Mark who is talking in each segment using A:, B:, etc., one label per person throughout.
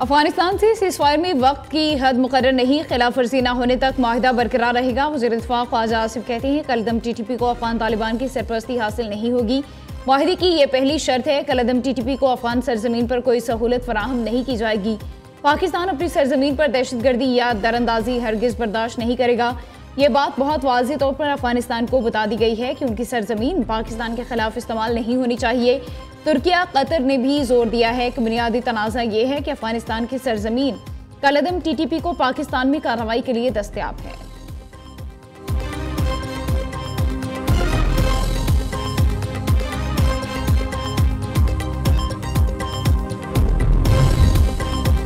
A: अफगानिस्तान से सीज़फायर में वक्त की हद मुकर्रर नहीं, खिलाफ वर्जी न होने तक माहिदा बरकरार रहेगा। वज़ीर दिफ़ा ख्वाजा आसिफ कहते हैं कलअदम TTP को अफगान तालिबान की सरपरस्ती हासिल नहीं होगी। माहिदे की ये पहली शर्त है। कलअदम TTP को अफगान सरजमीन पर कोई सहूलत फराहम नहीं की जाएगी। पाकिस्तान अपनी सरजमीन पर दहशतगर्दी या दरअंदाजी हरगिज़ बर्दाश्त नहीं करेगा। ये बात बहुत वाज़ेह तौर पर अफगानिस्तान को बता दी गई है कि उनकी सरजमीन पाकिस्तान के खिलाफ इस्तेमाल नहीं होनी चाहिए। तुर्किया कतर ने भी जोर दिया है कि बुनियादी तनाज़ा ये है कि अफगानिस्तान की सरजमीन कलअदम TTP को पाकिस्तान में कार्रवाई के लिए दस्तयाब है।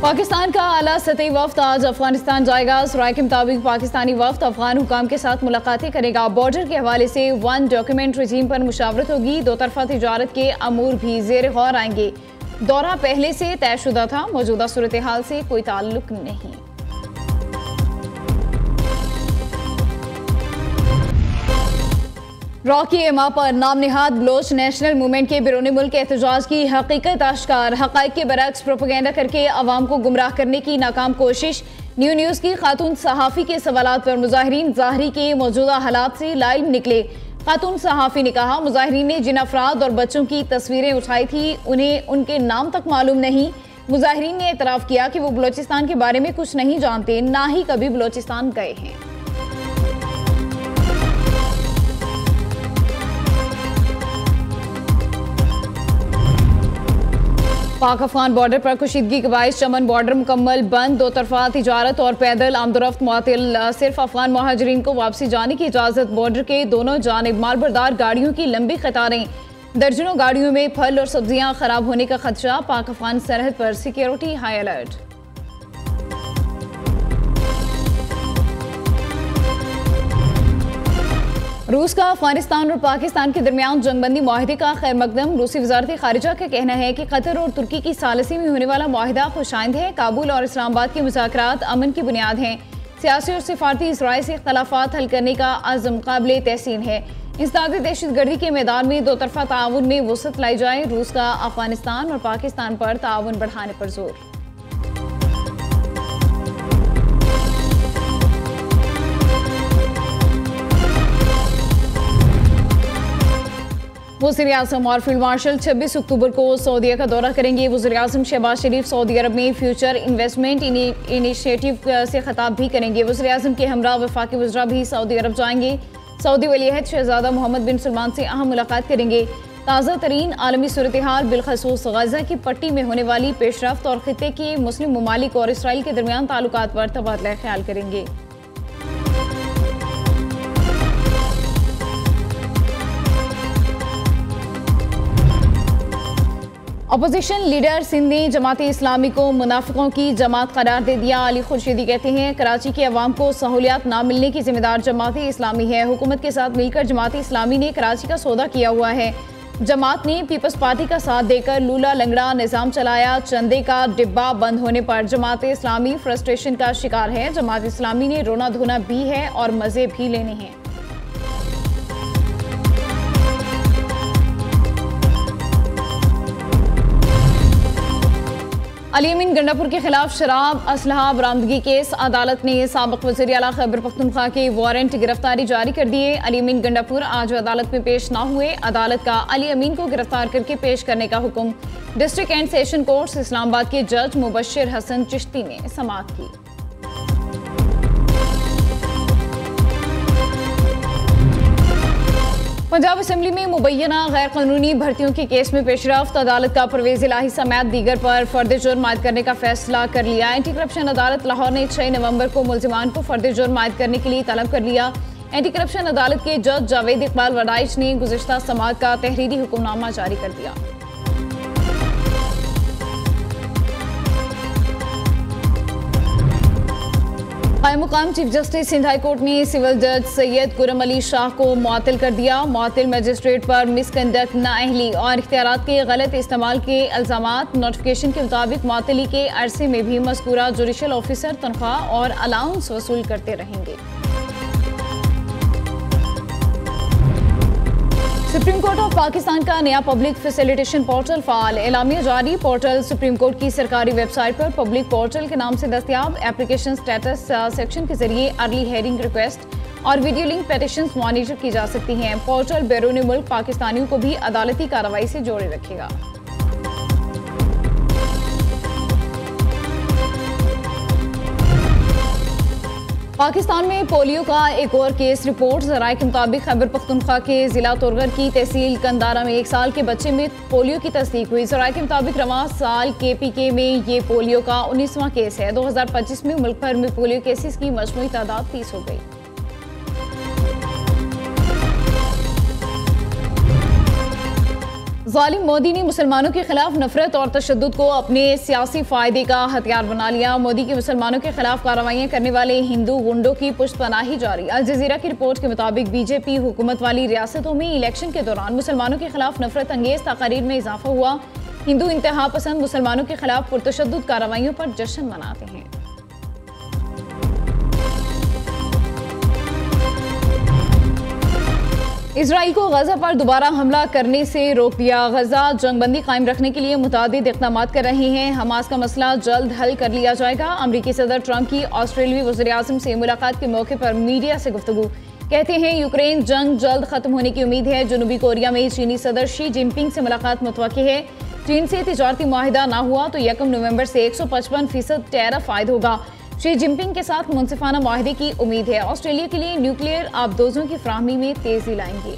A: पाकिस्तान का आला सतही वफ्द आज अफगानिस्तान जाएगा। सराय के मुताबिक पाकिस्तानी वफ्द अफगान हुकाम के साथ मुलाकातें करेगा। बॉर्डर के हवाले से वन डॉक्यूमेंट रजीम पर मुशावरत होगी। दो तरफा तिजारत के अमूर भी ज़ेर गौर आएंगे। दौरा पहले से तयशुदा था, मौजूदा सूरत हाल से कोई ताल्लुक नहीं। रॉ की एमा पर नाम निहाद बलोच नेशनल मूवमेंट के बिरूनी मुल्क एहतजाज की हकीकत आश्कार, हक़ाइक़ के बरक्स प्रोपेगेंडा करके अवाम को गुमराह करने की नाकाम कोशिश। न्यूज़ की खातून सहाफ़ी के सवालात पर मुजाहिरीन ज़ाहरी के मौजूदा हालात से लाइव निकले। खातून सहाफ़ी ने कहा मुजाहिरीन ने जिन अफराद और बच्चों की तस्वीरें उठाई थी उन्हें उनके नाम तक मालूम नहीं। मुजाहिरीन ने एतराफ़ किया कि वो बलोचिस्तान के बारे में कुछ नहीं जानते, ना ही कभी बलोचिस्तान गए हैं। पाक अफगान बॉर्डर पर कुशीदगी के बायस चमन बॉर्डर मुकम्मल बंद। दो तरफा तिजारत और पैदल आमदोरफ्त मुअत्तल। सिर्फ अफगान महाजरीन को वापसी जाने की इजाज़त। बॉर्डर के दोनों जानिब मालबरदार गाड़ियों की लंबी कतारें। दर्जनों गाड़ियों में फल और सब्जियां खराब होने का खदशा। पाक अफगान सरहद पर सिक्योरिटी हाई अलर्ट। रूस का अफगानिस्तान और पाकिस्तान के दरमियान जंगबंदी माहिदे का खैर मकदम। रूसी वजारत खारिजा का कहना है कि कतर और तुर्की की सालसी में होने वाला माहिदा खुशाइंद है। काबुल और इस्लामाबाद के मुज़ाकरात अमन की बुनियाद हैं। सियासी और सिफारती इसराइल से इख्तलाफात हल करने का अज़्म काबिल तहसीन है। इंसदाद दहशतगर्दी के मैदान में दो तरफा ताउन में वसअत लाई जाए। रूस का अफगानिस्तान और पाकिस्तान पर ताउन बढ़ाने पर जोर। वज़ीर-ए-आज़म और फील्ड मार्शल 26 अक्टूबर को सऊदीया का दौरा करेंगे। वज़ीर-ए-आज़म शहबाज शरीफ सऊदी अरब में फ्यूचर इन्वेस्टमेंट इनिशिएटिव से खिताब भी करेंगे। वज़ीर-ए-आज़म के हमरा वफाकी वज़रा भी सऊदी अरब जाएंगे। सऊदी वलीअहद शहजादा मोहम्मद बिन सलमान से अहम मुलाकात करेंगे। ताज़ा तरीन आलमी सूरत हाल बिलखसूस गज़ा की पट्टी में होने वाली पेशरफ्त और खित्ते के मुस्लिम ममालिक और इसराइल के दरमियान ताल्लुकात पर तबादला ख्याल करेंगे। अपोजिशन लीडर सिंध ने जमात इस्लामी को मुनाफिकों की जमात करार दे दिया। अली खुर्शीदी कहते हैं कराची के अवाम को सहूलियात ना मिलने की जिम्मेदार जमात इस्लामी है। हुकूमत के साथ मिलकर जमात इस्लामी ने कराची का सौदा किया हुआ है। जमात ने पीपल्स पार्टी का साथ देकर लूला लंगड़ा निज़ाम चलाया। चंदे का डिब्बा बंद होने पर जमात इस्लामी फ्रस्ट्रेशन का शिकार है। जमात इस्लामी ने रोना धोना भी है और मज़े भी लेने हैं। अली अमीन गंडापुर के खिलाफ शराब असलहा बरामदगी केस। अदालत ने साबिक वज़ीर आला खैबर पख्तूनख्वा के वारंट गिरफ्तारी जारी कर दिए। अली अमीन गंडापुर आज अदालत में पेश न हुए। अदालत का अली अमीन को गिरफ्तार करके पेश करने का हुक्म district and session court Islamabad के जज मुबश्शिर हसन चिश्ती ने समाअत की। पंजाब असेंबली में मुबैना गैर कानूनी भर्तियों के केस में पेशरफ्त। अदालत का परवेज़ इलाही समेत दीगर पर फर्द जुर्म आयद करने का फैसला कर लिया। एंटी करप्शन अदालत लाहौर ने 6 नवंबर को मुल्जिमान को फर्द जुर्म आयद करने के लिए तलब कर लिया। एंटी करप्शन अदालत के जज जावेद इकबाल वडाइच ने गुज़िश्ता समाअत का तहरीरी हुक्मनामा जारी कर दिया। कायम मुकाम chief justice Sindh high court ने सिविल जज सैयद कुरम अली शाह को मुअत्तल कर दिया। मुअत्तल मजिस्ट्रेट पर मिसकंडक्ट, नाअहली और इख्तियारात के गलत इस्तेमाल के इल्जामात। नोटिफिकेशन के मुताबिक मुअत्तली के अरसे में भी मज़कूरा जुडिशल ऑफिसर तनख्वाह और अलाउंस वसूल करते रहेंगे। सुप्रीम कोर्ट ऑफ पाकिस्तान का नया पब्लिक फैसिलिटेशन पोर्टल फाल, एलामिया जारी। पोर्टल सुप्रीम कोर्ट की सरकारी वेबसाइट पर पब्लिक पोर्टल के नाम से दस्तयाब। एप्लीकेशन स्टेटस सेक्शन के जरिए अर्ली हेयरिंग रिक्वेस्ट और वीडियो लिंक पेटिशंस मॉनिटर की जा सकती हैं। पोर्टल बैरून मुल्क पाकिस्तानियों को भी अदालती कार्रवाई से जोड़े रखेगा। पाकिस्तान में पोलियो का एक और केस रिपोर्ट। जराये के मुताबिक खैबर पख्तूनख्वा के जिला तोरगर की तहसील कंदारा में 1 साल के बच्चे में पोलियो की तस्दीक हुई। जराये के मुताबिक रवां साल KPK में ये पोलियो का 19वां केस है। 2025 में मुल्क भर में पोलियो केसेस की मजमूई तादाद 30 हो गई। जालिम मोदी ने मुसलमानों के खिलाफ नफरत और तशद्दुद को अपने सियासी फायदे का हथियार बना लिया। मोदी की मुसलमानों के खिलाफ कार्रवाइयां करने वाले हिंदू गुंडों की पुष्टपनाही जारी। अल जजीरा की रिपोर्ट के मुताबिक BJP हुकूमत वाली रियासतों में इलेक्शन के दौरान मुसलमानों के खिलाफ नफरत अंगेज तकारीर में इजाफा हुआ। हिंदू इंतहा पसंद मुसलमानों के खिलाफ पुरतशद्दुद कार्रवाइयों पर जश्न मनाते हैं। इसराइल को गजा पर दोबारा हमला करने से रोक दिया। गजा जंगबंदी कायम रखने के लिए मुतादिद इक़दाम कर रहे हैं। हमास का मसला जल्द हल कर लिया जाएगा। अमरीकी सदर ट्रंप की ऑस्ट्रेलियाई वज़ीर-ए-आज़म से मुलाकात के मौके पर मीडिया से गुफ्तगू। कहते हैं यूक्रेन जंग जल्द खत्म होने की उम्मीद है। जनूबी कोरिया में चीनी सदर शी जिनपिंग से मुलाकात मुतवक्की है। चीन से तिजारती मुआहिदा ना हुआ तो 1 नवंबर से 155% टैरिफ आयद होगा। शी जिनपिंग के साथ मुनसिफाना मुआहदे की उम्मीद है। ऑस्ट्रेलिया के लिए न्यूक्लियर आबदोजों की फराहमी में तेजी लाएंगे।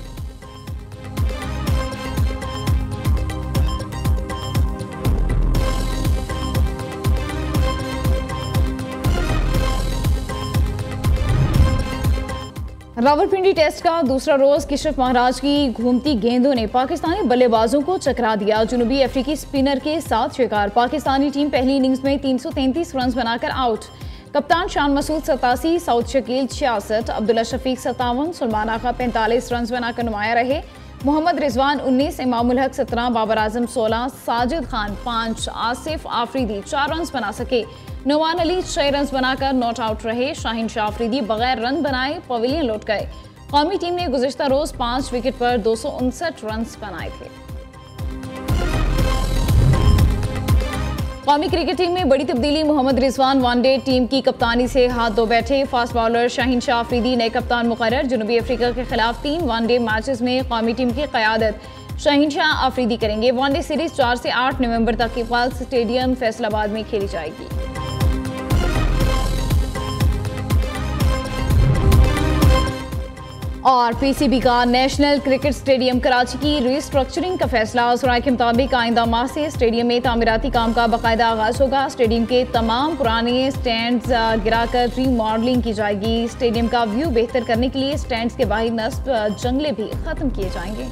A: रावलपिंडी टेस्ट का दूसरा रोज किशफ महाराज की घूमती गेंदों ने पाकिस्तानी बल्लेबाजों को चकरा दिया। जनूबी अफ्रीकी स्पिनर के साथ शिकार। पाकिस्तानी टीम पहली इनिंग्स में 333 रन बनाकर आउट। कप्तान शान मसूद 87, सऊद शकील 66, अब्दुल्ला शफीक 57, सलमान आगा 45 रन बनाकर नुमाया रहे। मोहम्मद रिजवान 19, इमामुल हक 17, बाबर आजम 16, साजिद खान 5, आसिफ आफरीदी 4 रन बना सके। नवान अली 6 रन बनाकर नॉट आउट रहे। शाहीन शाह आफरीदी बगैर रन बनाए पवेलियन लौट गए। कौमी टीम ने गुज़िश्ता रोज 5 विकेट पर 259 रन बनाए थे। कौमी क्रिकेट टीम में बड़ी तब्दीली। मोहम्मद रिजवान वनडे टीम की कप्तानी से हाथ धो बैठे। फास्ट बॉलर शाहीन शाह आफरीदी नए कप्तान मुकर्रर। जनूबी अफ्रीका के खिलाफ 3 वनडे मैचेस में कौमी टीम की क़यादत शाहीन शाह आफरीदी करेंगे। वनडे सीरीज 4 से 8 नवंबर तक इकबाल स्टेडियम फैसलाबाद में खेली जाएगी। और PCB का नेशनल क्रिकेट स्टेडियम कराची की रिस्ट्रक्चरिंग का फैसला। ज़राए के मुताबिक आइंदा माह से स्टेडियम में तामीराती काम का बाकायदा आगाज होगा। स्टेडियम के तमाम पुराने स्टैंड्स गिराकर रीमॉडलिंग की जाएगी। स्टेडियम का व्यू बेहतर करने के लिए स्टैंड्स के बाहर नस्ब जंगले भी खत्म किए जाएंगे।